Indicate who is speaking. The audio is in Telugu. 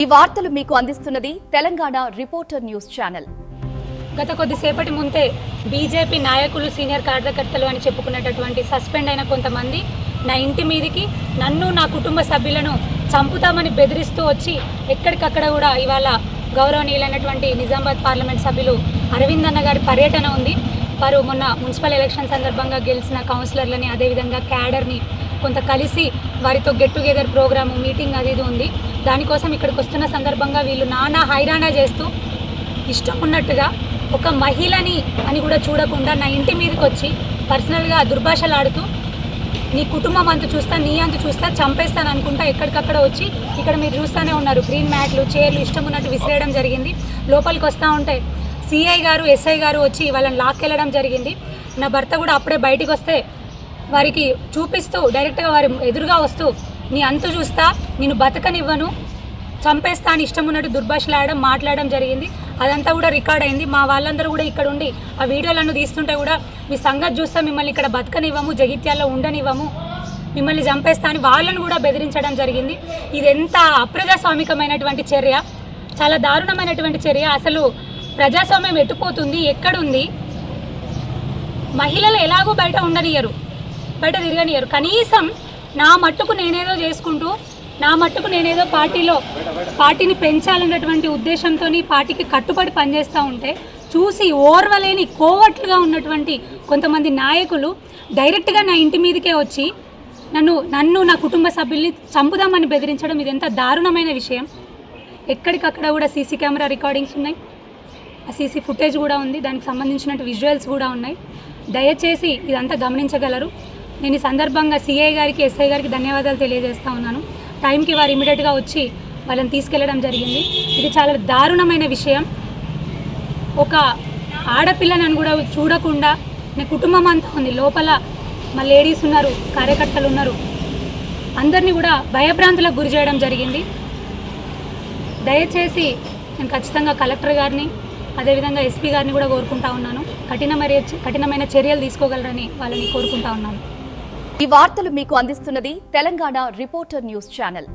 Speaker 1: ఈ వార్తలు మీకు అందిస్తున్నది తెలంగాణ రిపోర్టర్ న్యూస్ ఛానల్.
Speaker 2: గత కొద్దిసేపటి ముందే బీజేపీ నాయకులు సీనియర్ కార్యకర్తలు అని చెప్పుకున్నటువంటి సస్పెండ్ అయిన కొంతమంది నా ఇంటి మీదికి నన్ను నా కుటుంబ సభ్యులను చంపుతామని బెదిరిస్తూ వచ్చి ఎక్కడికక్కడ కూడా ఇవాళ గౌరవనీయులైనటువంటి నిజామాబాద్ పార్లమెంట్ సభ్యులు అరవింద్ అన్న గారి పర్యటన ఉంది. వారు మొన్న మున్సిపల్ ఎలక్షన్ సందర్భంగా గెలిచిన కౌన్సిలర్లని అదేవిధంగా క్యాడర్ని కొంత కలిసి వారితో గెట్ టుగెదర్ ప్రోగ్రాము మీటింగ్ అది ఉంది. దానికోసం ఇక్కడికి వస్తున్న సందర్భంగా వీళ్ళు నానా హైరాణ చేస్తూ ఇష్టం ఉన్నట్టుగా ఒక మహిళని అని కూడా చూడకుండా నా ఇంటి మీదకి వచ్చి పర్సనల్గా దుర్భాషలాడుతూ నీ కుటుంబం అంత చూస్తా, నీ అంత చూస్తా, చంపేస్తాను అనుకుంటా ఎక్కడికక్కడ వచ్చి ఇక్కడ మీరు చూస్తూనే ఉన్నారు గ్రీన్ మ్యాట్లు చైర్లు ఇష్టం ఉన్నట్టు విసిరేయడం జరిగింది. లోపలికి వస్తూ ఉంటే సిఐ గారు ఎస్ఐ గారు వచ్చి వాళ్ళని లాక్కెళ్ళడం జరిగింది. నా భర్త కూడా అప్పుడే బయటికి వస్తే వారికి చూపిస్తూ డైరెక్ట్గా వారి ఎదురుగా వస్తూ నీ అంతు చూస్తా, నేను బతకనివ్వను, చంపేస్తా అని ఇష్టం ఉన్నట్టు దుర్భాషలాడడం మాట్లాడడం జరిగింది. అదంతా కూడా రికార్డ్ అయింది. మా వాళ్ళందరూ కూడా ఇక్కడ ఉండి ఆ వీడియోలను తీస్తుంటే కూడా మీ సంగతి చూస్తే మిమ్మల్ని ఇక్కడ బతకనివ్వము, జగిత్యాల్లో ఉండనివ్వము, మిమ్మల్ని చంపేస్తా అని వాళ్ళను కూడా బెదిరించడం జరిగింది. ఇది ఎంత అప్రజాస్వామికమైనటువంటి చర్య, చాలా దారుణమైనటువంటి చర్య. అసలు ప్రజాస్వామ్యం ఎట్టుపోతుంది, ఎక్కడుంది? మహిళలు ఎలాగో బయట ఉండనియరు, బయట తిరగనియరు. కనీసం నా మట్టుకు నేనేదో చేసుకుంటూ, నా మట్టుకు నేనేదో పార్టీని పెంచాలన్నటువంటి ఉద్దేశంతో పార్టీకి కట్టుబడి పనిచేస్తూ ఉంటే చూసి ఓర్వలేని కోవట్లుగా ఉన్నటువంటి కొంతమంది నాయకులు డైరెక్ట్గా నా ఇంటి మీదకే వచ్చి నన్ను నా కుటుంబ సభ్యుల్ని చంపుదామని బెదిరించడం ఇది ఎంత దారుణమైన విషయం. ఎక్కడికక్కడ కూడా సీసీ కెమెరా రికార్డింగ్స్ ఉన్నాయి, ఆ సీసీ ఫుటేజ్ కూడా ఉంది, దానికి సంబంధించినట్టు విజువల్స్ కూడా ఉన్నాయి. దయచేసి ఇదంతా గమనించగలరు. నేను ఈ సందర్భంగా సిఐ గారికి ఎస్ఐ గారికి ధన్యవాదాలు తెలియజేస్తూ ఉన్నాను. టైంకి వారు ఇమీడియట్గా వచ్చి వాళ్ళని తీసుకెళ్లడం జరిగింది. ఇది చాలా దారుణమైన విషయం. ఒక ఆడపిల్లని కూడా చూడకుండా నా కుటుంబం అంతా ఉంది లోపల, మా లేడీస్ ఉన్నారు, కార్యకర్తలు ఉన్నారు, అందరినీ కూడా భయభ్రాంతులకు గురి చేయడం జరిగింది. దయచేసి నేను ఖచ్చితంగా కలెక్టర్ గారిని అదేవిధంగా ఎస్పీ గారిని కూడా కోరుకుంటా ఉన్నాను, కఠినమైన చర్యలు తీసుకోగలరని వాళ్ళని కోరుకుంటా ఉన్నాను.
Speaker 1: ఈ వార్తలు మీకు అందిస్తున్నది తెలంగాణ రిపోర్టర్ న్యూస్ ఛానల్.